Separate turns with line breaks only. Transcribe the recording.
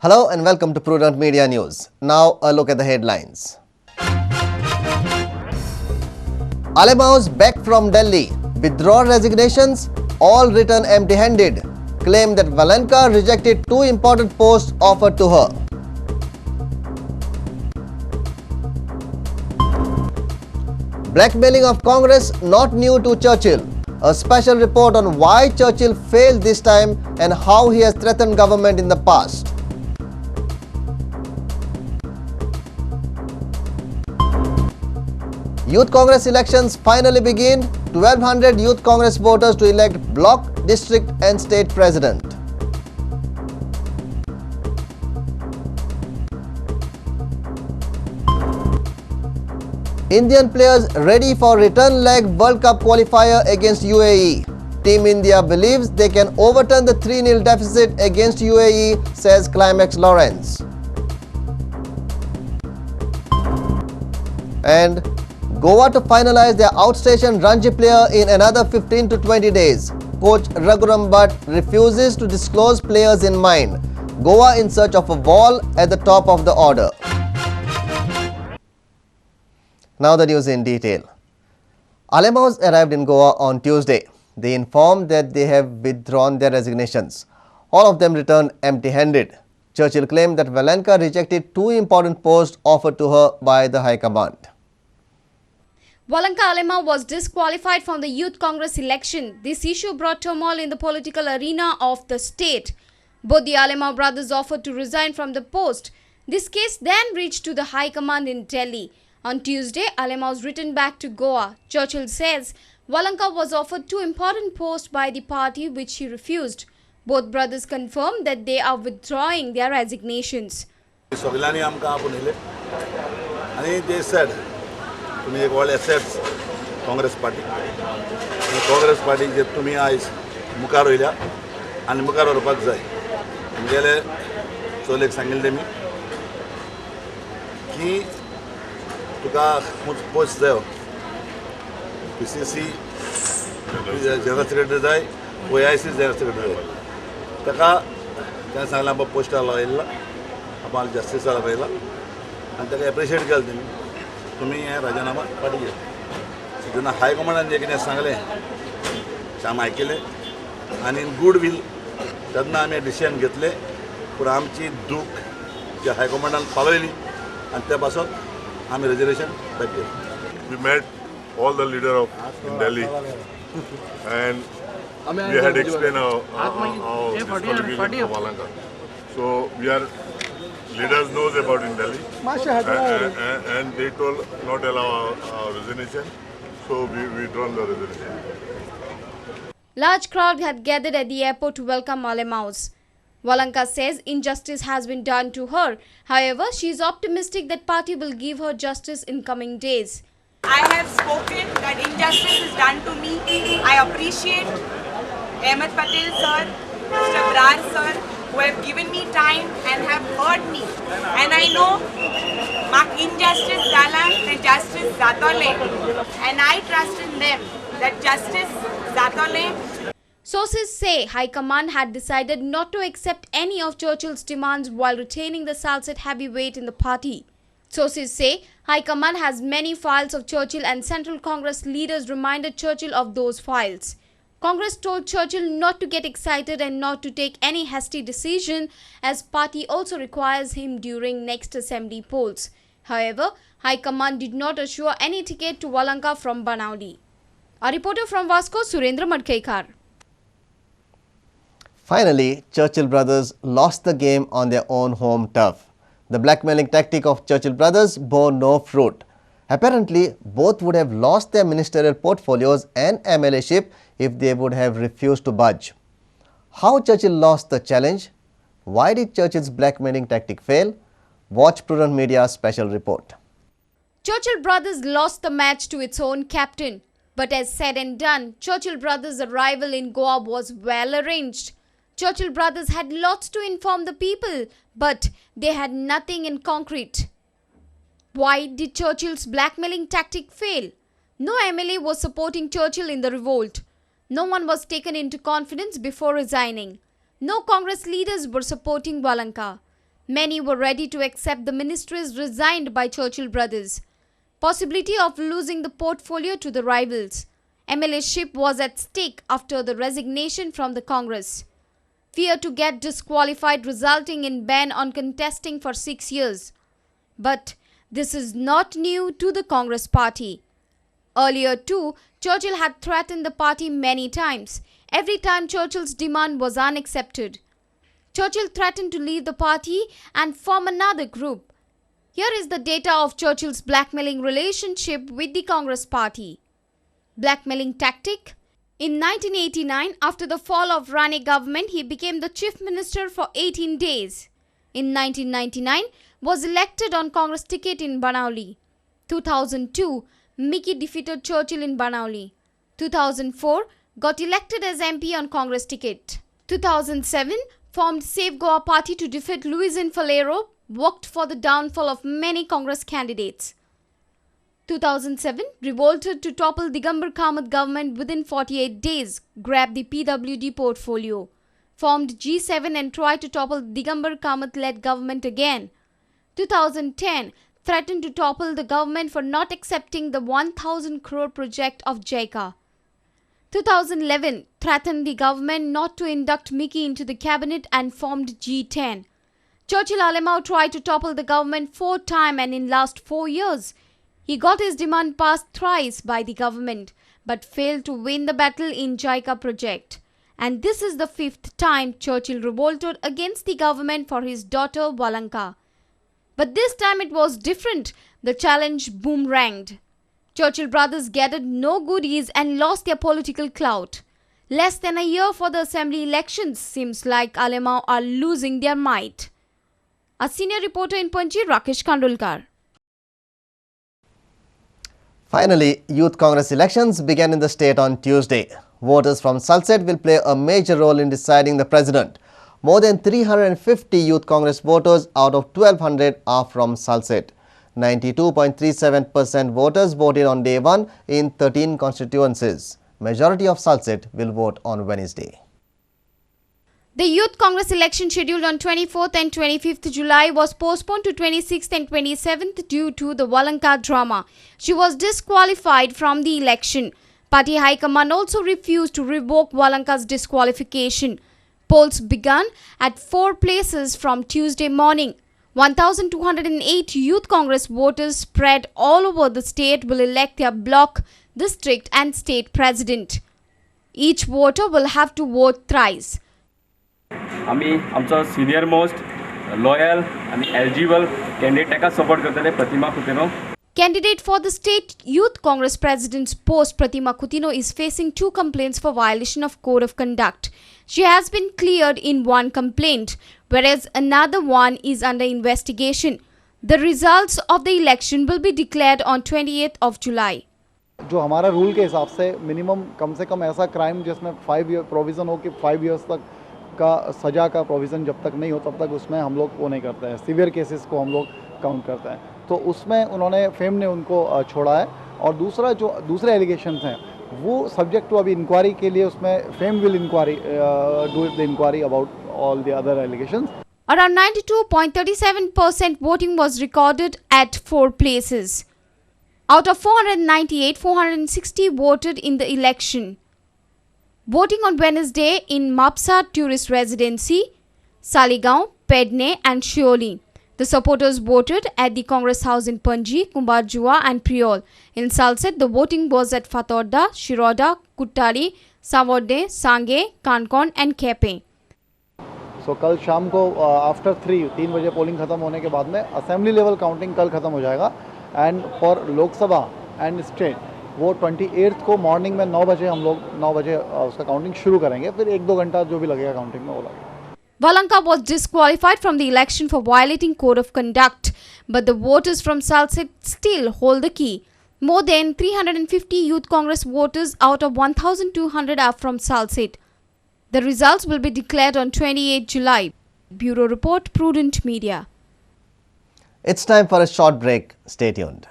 Hello and welcome to Prudent Media News. Now a look at the headlines. Alemaus back from Delhi. Withdraw resignations, all return empty-handed. Claim that Valenka rejected two important posts offered to her. Blackmailing of Congress not new to Churchill. A special report on why Churchill failed this time and how he has threatened government in the past. Youth Congress elections finally begin. 1,200 Youth Congress voters to elect block, district and state president. Indian players ready for return leg World Cup qualifier against UAE. Team India believes they can overturn the 3-0 deficit against UAE, says Climax Lawrence. And Goa to finalize their outstation Ranji player in another 15 to 20 days. Coach Raghuram Bhatt refuses to disclose players in mind. Goa in search of a wall at the top of the order. Now the news in detail. Alemaus arrived in Goa on Tuesday. They informed that they have withdrawn their resignations. All of them returned empty-handed. Churchill claimed that Valenka rejected two important posts offered to her by the High Command.
Valenka Alema was disqualified from the Youth Congress election. This issue brought turmoil in the political arena of the state. Both the Alema brothers offered to resign from the post. This case then reached to the High Command in Delhi. On Tuesday, Alema was written back to Goa. Churchill says Valenka was offered two important posts by the party which she refused. Both brothers confirmed that they are withdrawing their resignations.
They said तुम्ही एक व्हड assets Congress party Congress party जे तुम्ही आयज मुखार वयल्या आनी मुखार व्हरपाक जाय गेले चलयेक सांगिल्लें तेमी की तुका पोस्ट जायो PCC जनरल सेक्रेटरी जाय OIC जनरल सेक्रेटरी जाय ताका ताणें सांगलें आबा पोस्टा लायला आबा जस्टिसा लायला आनी ताका एप्रिशिएट केलें तेमी तुम्ही हे राजीनामा पाडले जेन्ना हाय कमांडान जे कितें सांगलें तें आमी आयकलें आनी गूड वील तेन्ना आमी डिसिजन घेतलें पूण आमची दूख जे हाय कमांडान पावयली आनी त्या पासून आमी रिजर्वेशन बॅक केलें.
We met all the leaders in Delhi and we had explained our disqualification for Valenka. So we are leaders knows about in Delhi and they told not allow our resignation, so we withdrawn the resignation.
Large crowd had gathered at the airport to welcome Alemaus. Valenka says injustice has been done to her. However, she is optimistic that party will give her justice in coming days.
I have spoken that injustice is done to me. I appreciate Ahmed Patel sir, Mr. Brar sir, who have given me time and have heard me. And I know mak injustice dala te justice zatole. And I trust in them that justice zatole.
Sources say High Command had decided not to accept any of Churchill's demands while retaining the Salsette heavyweight in the party. Sources say High Command has many files of Churchill and Central Congress leaders reminded Churchill of those files. Congress told Churchill not to get excited and not to take any hasty decision as party also requires him during next assembly polls. However, High Command did not assure any ticket to Valenka from Banauli. A reporter from Vasco, Surendra Madkekar.
Finally, Churchill brothers lost the game on their own home turf. The blackmailing tactic of Churchill brothers bore no fruit. Apparently, both would have lost their ministerial portfolios and MLA-ship if they would have refused to budge. How Churchill lost the challenge? Why did Churchill's blackmailing tactic fail? Watch Prudent Media's special report.
Churchill brothers lost the match to its own captain. But as said and done, Churchill brothers' arrival in Goa was well arranged. Churchill brothers had lots to inform the people, but they had nothing in concrete. Why did Churchill's blackmailing tactic fail? No MLA was supporting Churchill in the revolt. No one was taken into confidence before resigning. No Congress leaders were supporting Valenka. Many were ready to accept the ministries resigned by Churchill brothers. Possibility of losing the portfolio to the rivals. MLA-ship was at stake after the resignation from the Congress. Fear to get disqualified resulting in ban on contesting for 6 years. But this is not new to the Congress party. Earlier too, Churchill had threatened the party many times. Every time Churchill's demand was unaccepted. Churchill threatened to leave the party and form another group. Here is the data of Churchill's blackmailing relationship with the Congress party. Blackmailing tactic. In 1989, after the fall of Rane government, he became the chief minister for 18 days. In 1999, was elected on Congress ticket in Banauli. 2002, Mickey defeated Churchill in Banauli. 2004, got elected as MP on Congress ticket. 2007, formed Save Goa party to defeat Luisin Falero, worked for the downfall of many Congress candidates. 2007, revolted to topple Digambar Kamath government within 48 days, grabbed the PWD portfolio. Formed G7 and tried to topple Digambar Kamath-led government again. 2010, threatened to topple the government for not accepting the 1,000 crore project of JICA. 2011, threatened the government not to induct Mickey into the cabinet and formed G10. Churchill Alemao tried to topple the government 4 times and in last 4 years, he got his demand passed thrice by the government but failed to win the battle in JICA project. And this is the 5th time Churchill revolted against the government for his daughter Walanka. But this time it was different. The challenge boomeranged. Churchill brothers gathered no goodies and lost their political clout. Less than a year for the assembly elections, seems like Alemao are losing their might. A senior reporter in Panji, Rakesh Kandolkar.
Finally, Youth Congress elections began in the state on Tuesday. Voters from Salsette will play a major role in deciding the president. More than 350 Youth Congress voters out of 1,200 are from Salsette. 92.37% voters voted on day 1 in 13 constituencies. Majority of Salsette will vote on Wednesday.
The Youth Congress election scheduled on 24th and 25th July was postponed to 26th and 27th due to the Walanka drama. She was disqualified from the election. Party High Command also refused to revoke Walanka's disqualification. Polls began at 4 places from Tuesday morning. 1,208 Youth Congress voters spread all over the state will elect their block, district and state president. Each voter will have to vote thrice.
आम्ही आमचो senior most loyal आणि eligible candidate ताका support करतले प्रतिमा Coutinho.
Candidate for the State Youth Congress President's post, Pratima Kutino, is facing 2 complaints for violation of Code of Conduct. She has been cleared in 1 complaint, whereas another one is under investigation. The results of the election will be declared on 28th of July.
जो हमारा rule के हिसाब से minimum कम से कम ऐसा crime जिसमें 5 year provision हो कि 5 इयर्स तक का सज़ा का प्रोविज़न जब तक नहीं हो तब तक उसमें हम लोग वो नहीं करते हैं, सीवियर केसेस को हम लोग काउंट करते हैं. तो उसमें उन्होंने फेम ने उनको छोड़ा है. और दूसरा जो दूसरे एलिगेशंस हैं वो सब्जेक्ट टू अभी इंक्वायरी के लिए उसमें फेम will inquiry do the inquiry about all the other allegations.
Around 92.37% voting was recorded at 4 places. Out of 498, 460 voted in the election. Voting on Wednesday in Mapsa Tourist Residency, Saligaon, Pedne and Shioli. The supporters voted at the Congress House in Panji, Kumbarjua and Priol. In Salsette, the voting was at Fatorda, Shiroda, Kuttari, Savode, Sange, Kankon and Kepe.
सो कल शाम को after 3 बजे polling ख़त्म होने के बाद में assembly level counting कल ख़त्म हो जाएगा. And for Lok Sabha and state वो 28th को मॉर्निंग में 9 बजे हम लोग 9 बजे उसका काउंटिंग शुरू करेंगे. फिर 1-2 घंटा जो भी लगेगा काउंटिंग में वो लगेगा.
Walanka was disqualified from the election for violating Code of Conduct, but the voters from Salsette still hold the key. More than 350 Youth Congress voters out of 1,200 are from Salsette. The results will be declared on 28 July. Bureau Report, Prudent Media.
It's time for a short break. Stay tuned.